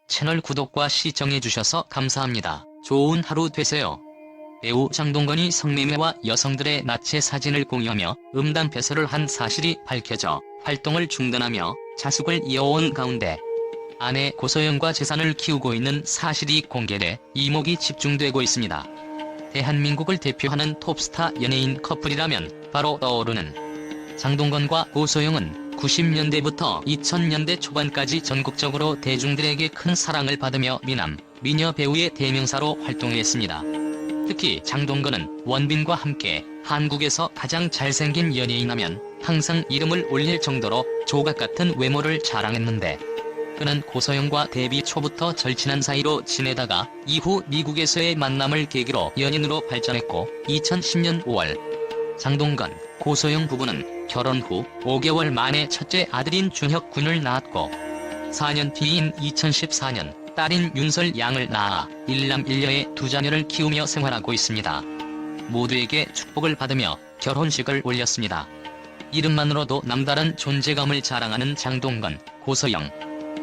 채널 구독과 시청해주셔서 감사합니다. 좋은 하루 되세요. 배우 장동건이 성매매와 여성들의 나체 사진을 공유하며 음담 패설을 한 사실이 밝혀져 활동을 중단하며 자숙을 이어온 가운데 아내 고소영과 재산을 키우고 있는 사실이 공개돼 이목이 집중되고 있습니다. 대한민국을 대표하는 톱스타 연예인 커플이라면 바로 떠오르는 장동건과 고소영은 90년대부터 2000년대 초반까지 전국적으로 대중들에게 큰 사랑을 받으며 미남, 미녀 배우의 대명사로 활동했습니다. 특히 장동건은 원빈과 함께 한국에서 가장 잘생긴 연예인하면 항상 이름을 올릴 정도로 조각같은 외모를 자랑했는데 그는 고소영과 데뷔 초부터 절친한 사이로 지내다가 이후 미국에서의 만남을 계기로 연인으로 발전했고 2010년 5월 장동건, 고소영 부부는 결혼 후 5개월 만에 첫째 아들인 준혁 군을 낳았고 4년 뒤인 2014년 딸인 윤설 양을 낳아 일남 일녀의 두 자녀를 키우며 생활하고 있습니다. 모두에게 축복을 받으며 결혼식을 올렸습니다. 이름만으로도 남다른 존재감을 자랑하는 장동건, 고소영.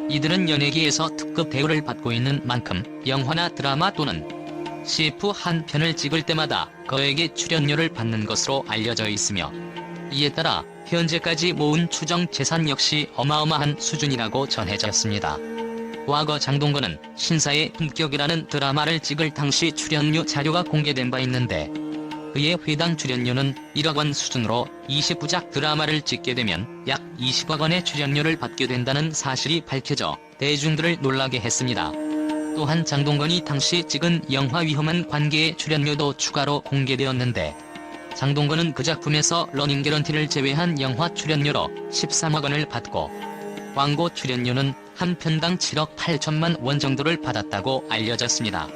이들은 연예계에서 특급 대우를 받고 있는 만큼 영화나 드라마 또는 CF 한 편을 찍을 때마다 거액의 출연료를 받는 것으로 알려져 있으며 이에 따라 현재까지 모은 추정 재산 역시 어마어마한 수준이라고 전해졌습니다. 과거 장동건은 신사의 품격이라는 드라마를 찍을 당시 출연료 자료가 공개된 바 있는데 그의 회당 출연료는 1억 원 수준으로 20부작 드라마를 찍게 되면 약 20억 원의 출연료를 받게 된다는 사실이 밝혀져 대중들을 놀라게 했습니다. 또한 장동건이 당시 찍은 영화 위험한 관계의 출연료도 추가로 공개되었는데 장동건은 그 작품에서 러닝 개런티를 제외한 영화 출연료로 13억 원을 받고 광고 출연료는 한 편당 7억 8천만 원 정도를 받았다고 알려졌습니다.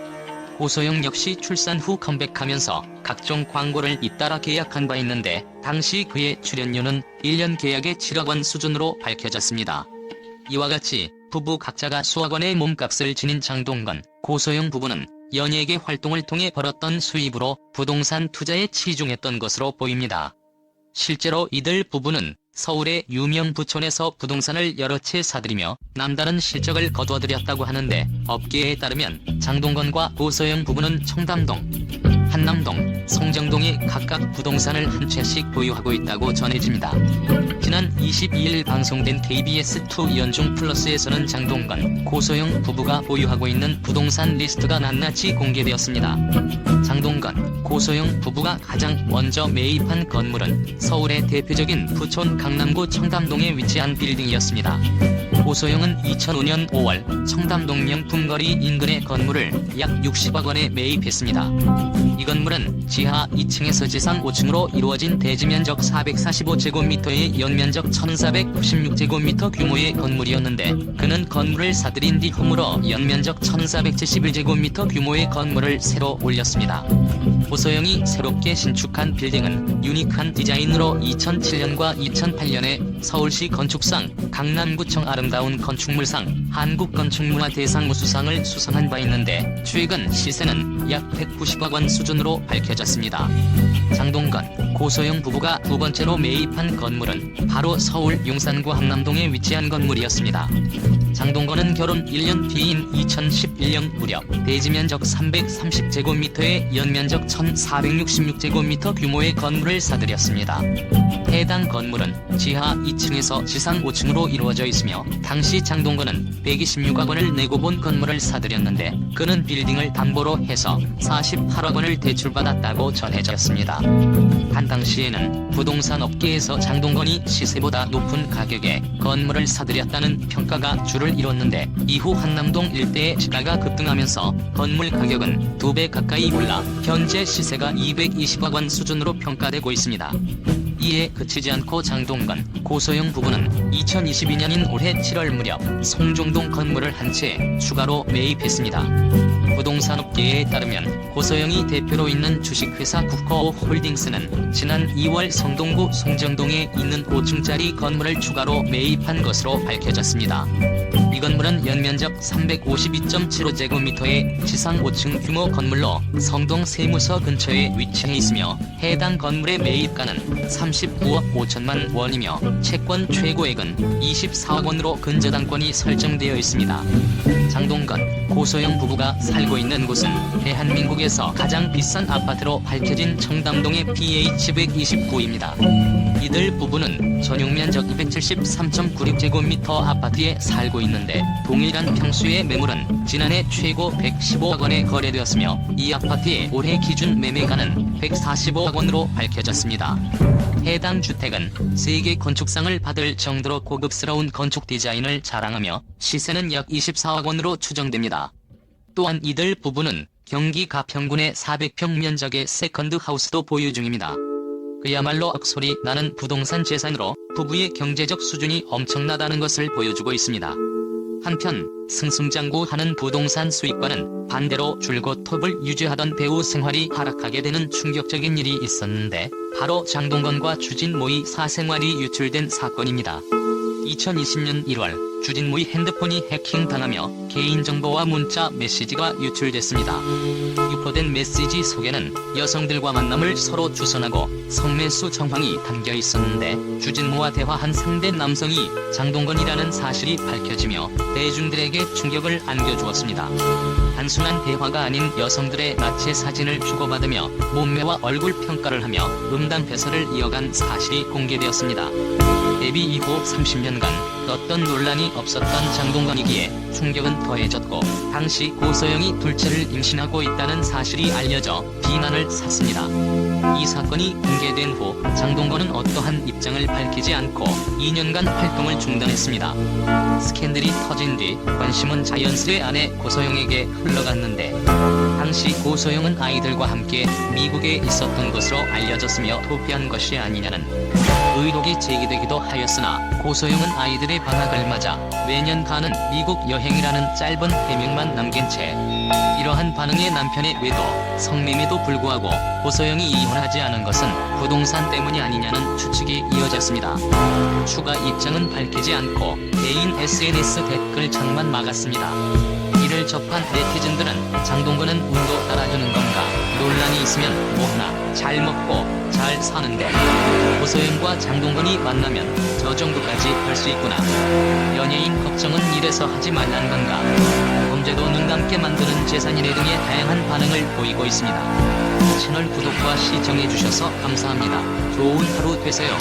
고소영 역시 출산 후 컴백하면서 각종 광고를 잇따라 계약한 바 있는데 당시 그의 출연료는 1년 계약의 7억 원 수준으로 밝혀졌습니다. 이와 같이 부부 각자가 수억 원의 몸값을 지닌 장동건, 고소영 부부는 연예계 활동을 통해 벌었던 수입으로 부동산 투자에 치중했던 것으로 보입니다. 실제로 이들 부부는 서울의 유명 부촌에서 부동산을 여러 채 사들이며 남다른 실적을 거두어들였다고 하는데 업계에 따르면 장동건과 고소영 부부는 청담동, 한남동, 성정동에 각각 부동산을 한 채씩 보유하고 있다고 전해집니다. 지난 22일 방송된 KBS2 연중 플러스에서는 장동건, 고소영 부부가 보유하고 있는 부동산 리스트가 낱낱이 공개되었습니다. 장동건, 고소영 부부가 가장 먼저 매입한 건물은 서울의 대표적인 부촌 강남구 청담동에 위치한 빌딩이었습니다. 고소영은 2005년 5월 청담동 명품거리 인근의 건물을 약 60억 원에 매입했습니다. 이 건물은 지하 2층에서 지상 5층으로 이루어진 대지면적 445제곱미터의 연면적 1496제곱미터 규모의 건물이었는데 그는 건물을 사들인 뒤 홈으로 연면적 1471제곱미터 규모의 건물을 새로 올렸습니다. 고소영이 새롭게 신축한 빌딩은 유니크한 디자인으로 2007년과 2008년에 서울시 건축상, 강남구청 아름다운 건축물상, 한국건축문화대상 우수상을 수상한 바 있는데 최근 시세는 약 190억 원 수준으로 밝혀졌습니다. 장동건, 고소영 부부가 두 번째로 매입한 건물은 바로 서울 용산구 한남동에 위치한 건물이었습니다. 장동건은 결혼 1년 뒤인 2011년 무렵 대지면적 330제곱미터의 연면적 1466제곱미터 규모의 건물을 사들였습니다. 해당 건물은 지하 2층에서 지상 5층으로 이루어져 있으며 당시 장동건은 126억 원을 내고 본 건물을 사들였는데 그는 빌딩을 담보로 해서 48억 원을 대출받았다고 전해졌습니다. 한 당시에는 부동산 업계에서 장동건이 시세보다 높은 가격에 건물을 사들였다는 평가가 줄을 이뤘는데 이후 한남동 일대의 시가가 급등하면서 건물 가격은 2배 가까이 올라 현재 시세가 220억 원 수준으로 평가되고 있습니다. 이에 그치지 않고 장동건, 고소영 부부는 2022년인 올해 7월 무렵 송정동 건물을 한 채 추가로 매입했습니다. 부동산업계에 따르면 고소영이 대표로 있는 주식회사 국허 홀딩스는 지난 2월 성동구 송정동에 있는 5층짜리 건물을 추가로 매입한 것으로 밝혀졌습니다. 이 건물은 연면적 352.75제곱미터의 지상 5층 규모 건물로 성동 세무서 근처에 위치해 있으며 해당 건물의 매입가는 39억 5천만 원이며 채권 최고액은 24억 원으로 근저당권이 설정되어 있습니다. 장동건, 고소영 부부가 살고 있는 곳은 대한민국에서 가장 비싼 아파트로 밝혀진 청담동의 PH129입니다. 이들 부부는 전용면적 273.96제곱미터 아파트에 살고 있는데 동일한 평수의 매물은 지난해 최고 115억 원에 거래되었으며 이 아파트의 올해 기준 매매가는 145억 원으로 밝혀졌습니다. 해당 주택은 세계 건축상을 받을 정도로 고급스러운 건축 디자인을 자랑하며 시세는 약 24억 원으로 추정됩니다. 또한 이들 부부는 경기 가평군의 400평 면적의 세컨드 하우스도 보유 중입니다. 그야말로 억소리 나는 부동산 재산으로 부부의 경제적 수준이 엄청나다는 것을 보여주고 있습니다. 한편 승승장구하는 부동산 수익과는 반대로 줄곧 톱을 유지하던 배우 생활이 하락하게 되는 충격적인 일이 있었는데 바로 장동건과 주진모의 사생활이 유출된 사건입니다. 2020년 1월 주진모의 핸드폰이 해킹당하며 개인정보와 문자 메시지가 유출됐습니다. 유포된 메시지 속에는 여성들과 만남을 서로 주선하고 성매수 정황이 담겨 있었는데 주진모와 대화한 상대 남성이 장동건이라는 사실이 밝혀지며 대중들에게 충격을 안겨주었습니다. 단순한 대화가 아닌 여성들의 나체 사진을 주고받으며 몸매와 얼굴 평가를 하며 음담패설을 이어간 사실이 공개되었습니다. 데뷔 이후 30년간 어떤 논란이 없었던 장동건이기에 충격은 더해졌고 당시 고소영이 둘째를 임신하고 있다는 사실이 알려져 비난을 샀습니다. 이 사건이 공개된 후 장동건은 어떠한 입장을 밝히지 않고 2년간 활동을 중단했습니다. 스캔들이 터진 뒤 관심은 자연스레 아내 고소영에게 흘러갔는데 당시 고소영은 아이들과 함께 미국에 있었던 것으로 알려졌으며 도피한 것이 아니냐는 의혹이 제기되기도 하였으나 고소영은 아이들의 방학을 맞아 매년 가는 미국 여행이라는 짧은 해명만 남긴 채 이러한 반응에 남편의 외도, 성매매도 불구하고 고소영이 이혼하지 않은 것은 부동산 때문이 아니냐는 추측이 이어졌습니다. 추가 입장은 밝히지 않고 개인 SNS 댓글창만 막았습니다. 이를 접한 네티즌들은 장동건은 운도 따라주는 건가, 논란이 있으면 뭐하나 잘 먹고 잘 사는데 고소영과 장동건이 만나면 저 정도까지 할 수 있구나, 연예인 걱정은 이래서 하지 말란 건가, 범죄도 눈감게 만드는 재산이래 등의 다양한 반응을 보이고 있습니다. 채널 구독과 시청해주셔서 감사합니다. 좋은 하루 되세요.